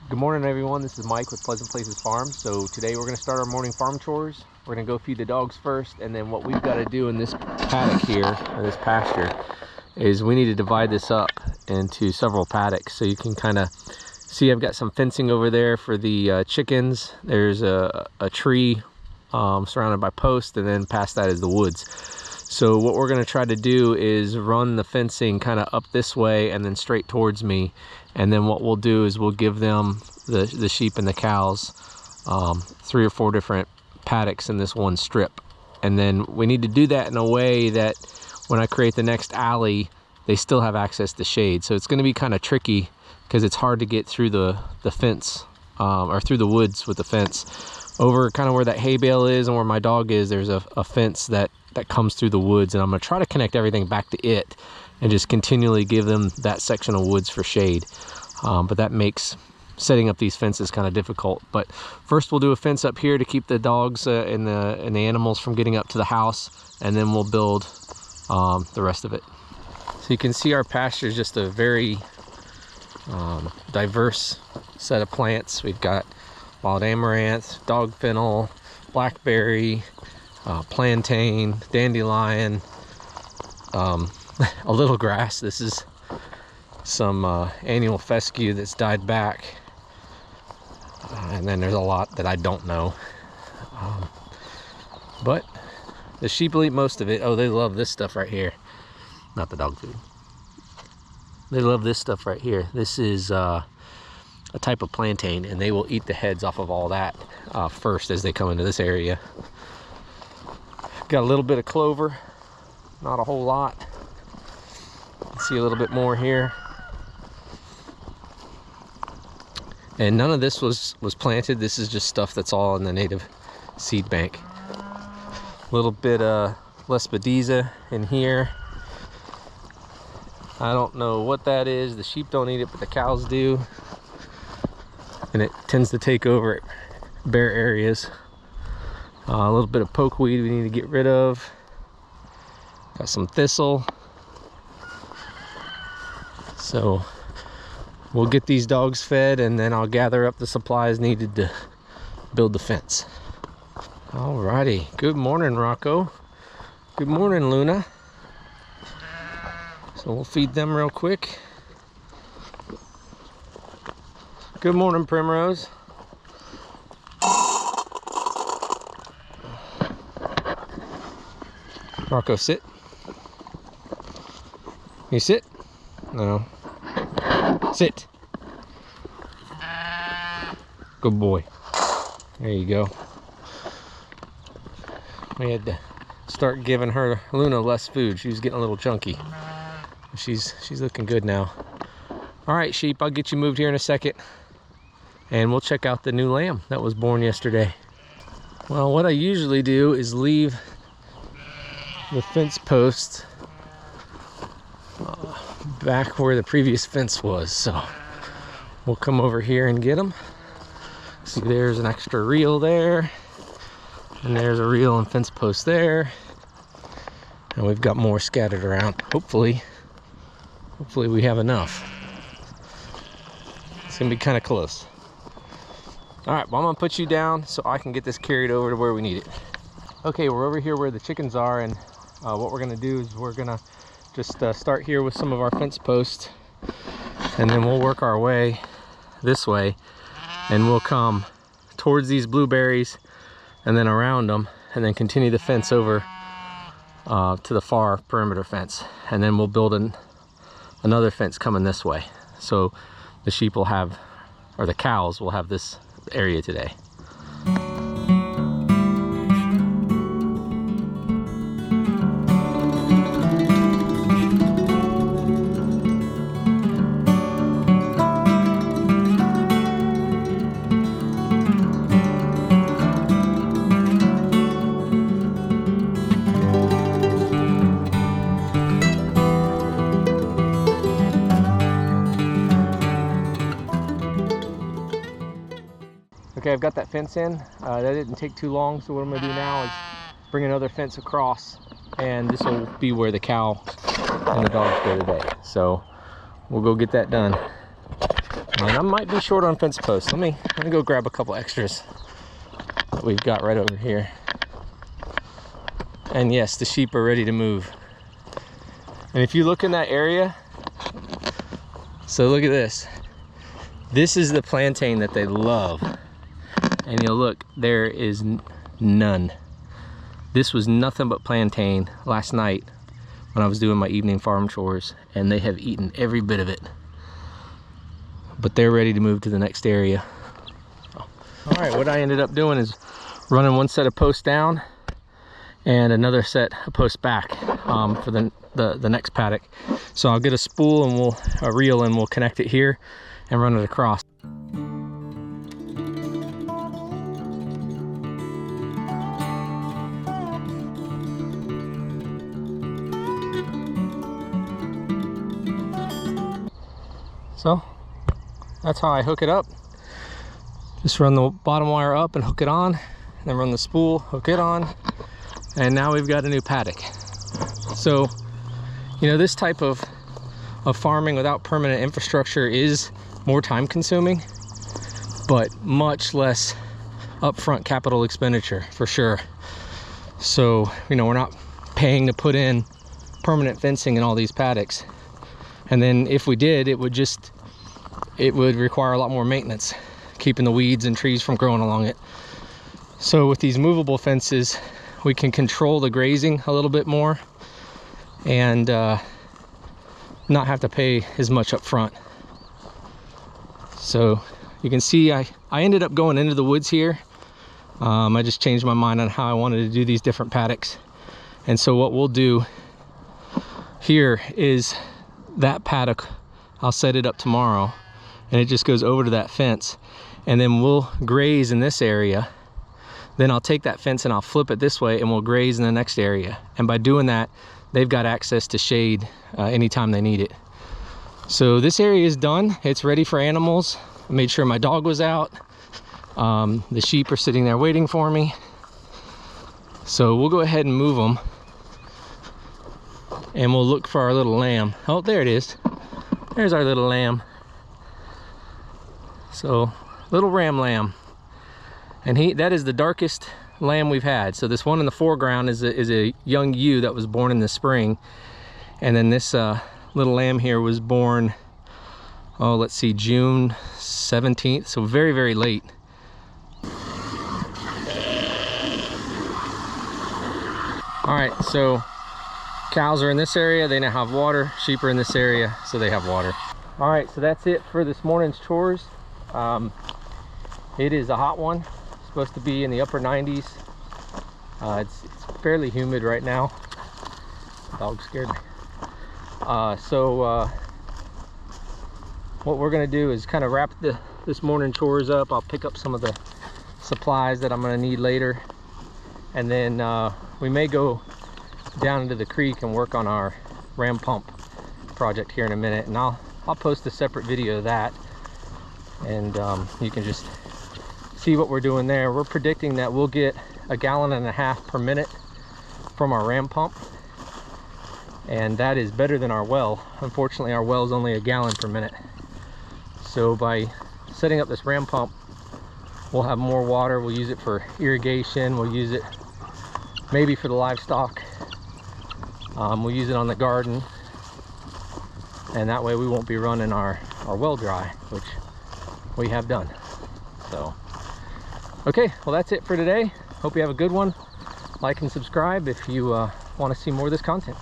Good morning, everyone. This is Mike with Pleasant Places Farm. So today we're going to start our morning farm chores. We're going to go feed the dogs first, and then what we've got to do in this paddock here, or this pasture, is we need to divide this up into several paddocks. So you can kind of see I've got some fencing over there for the chickens. There's a tree surrounded by posts, and then past that is the woods. So what we're going to try to do is run the fencing kind of up this way and then straight towards me. And then what we'll do is we'll give them, the sheep and the cows, 3 or 4 different paddocks in this one strip. And then we need to do that in a way that when I create the next alley, they still have access to shade. So it's going to be kind of tricky because it's hard to get through the fence, or through the woods with the fence. Over kind of where that hay bale is and where my dog is, there's a fence that comes through the woods, and I'm going to try to connect everything back to it and just continually give them that section of woods for shade. But that makes setting up these fences kind of difficult. But first we'll do a fence up here to keep the dogs and the animals from getting up to the house, and then we'll build the rest of it. So you can see our pasture is just a very diverse set of plants. We've got wild amaranth, dog fennel, blackberry, plantain, dandelion, a little grass. This is some annual fescue that's died back, and then there's a lot that I don't know, but the sheep will eat most of it. Oh, they love this stuff right here. Not the dog food. They love this stuff right here. This is a type of plantain, and they will eat the heads off of all that first as they come into this area. Got a little bit of clover, not a whole lot. See a little bit more here. And none of this was planted. This is just stuff that's all in the native seed bank. A little bit of lespedeza in here. I don't know what that is. The sheep don't eat it, but the cows do. And it tends to take over bare areas. A little bit of pokeweed we need to get rid of. Got some thistle. So we'll get these dogs fed, and then I'll gather up the supplies needed to build the fence. Alrighty, good morning, Rocco. Good morning, Luna. So we'll feed them real quick. Good morning, Primrose. Rocco, sit. You sit? No. Sit. Good boy. There you go. We had to start giving her, Luna, less food. She was getting a little chunky. She's looking good now. All right, sheep, I'll get you moved here in a second, and we'll check out the new lamb that was born yesterday. Well, what I usually do is leave the fence post back where the previous fence was, so we'll come over here and get them. See, there's an extra reel there, and there's a reel and fence post there, and we've got more scattered around. Hopefully we have enough. It's gonna be kind of close. All right, well, I'm gonna put you down so I can get this carried over to where we need it. Okay, we're over here where the chickens are, and what we're gonna do is we're gonna just start here with some of our fence posts, and then we'll work our way this way, and we'll come towards these blueberries and then around them, and then continue the fence over to the far perimeter fence, and then we'll build another fence coming this way. So the sheep will have, or the cows will have, this area today. Okay, I've got that fence in. That didn't take too long, so what I'm gonna do now is bring another fence across, and this will be where the cow and the dogs go today. So we'll go get that done. And I might be short on fence posts. Let me go grab a couple extras that we've got right over here. And yes, the sheep are ready to move. And if you look in that area, so look at this. This is the plantain that they love. And you'll look, there is none. This was nothing but plantain last night when I was doing my evening farm chores, and they have eaten every bit of it. But they're ready to move to the next area. All right, what I ended up doing is running one set of posts down and another set of posts back for the next paddock. So I'll get a spool and a reel, and we'll connect it here and run it across. So that's how I hook it up. Just run the bottom wire up and hook it on, and then run the spool, hook it on, and now we've got a new paddock. So, you know, this type of farming without permanent infrastructure is more time consuming, but much less upfront capital expenditure for sure. So, you know, we're not paying to put in permanent fencing in all these paddocks. And then if we did, it would require a lot more maintenance, keeping the weeds and trees from growing along it. So with these movable fences, we can control the grazing a little bit more and not have to pay as much up front. So you can see I ended up going into the woods here. I just changed my mind on how I wanted to do these different paddocks. And so what we'll do here is that paddock, I'll set it up tomorrow, and it just goes over to that fence, and then we'll graze in this area. Then I'll take that fence and I'll flip it this way, and we'll graze in the next area. And by doing that, they've got access to shade anytime they need it. So this area is done. It's ready for animals. I made sure my dog was out. The sheep are sitting there waiting for me. So we'll go ahead and move them, and we'll look for our little lamb. Oh, there it is. There's our little lamb. So, little ram lamb. And that is the darkest lamb we've had. So this one in the foreground is a young ewe that was born in the spring. And then this little lamb here was born, oh, let's see, June 17th. So very, very late. All right, so cows are in this area, they now have water. Sheep are in this area, so they have water. All right, so that's it for this morning's chores. It is a hot one. It's supposed to be in the upper 90s. It's fairly humid right now. The dog scared me. What we're gonna do is kind of wrap this morning chores up. I'll pick up some of the supplies that I'm gonna need later, and then we may go down into the creek and work on our ram pump project here in a minute, and I'll post a separate video of that, and you can just see what we're doing there. We're predicting that we'll get 1.5 gallons per minute from our ram pump, and that is better than our well. Unfortunately, our well is only 1 gallon per minute. So by setting up this ram pump, we'll have more water. We'll use it for irrigation. We'll use it maybe for the livestock. We'll use it on the garden, and that way we won't be running our well dry, which we have done. So, okay, well, that's it for today. Hope you have a good one. Like and subscribe if you want to see more of this content.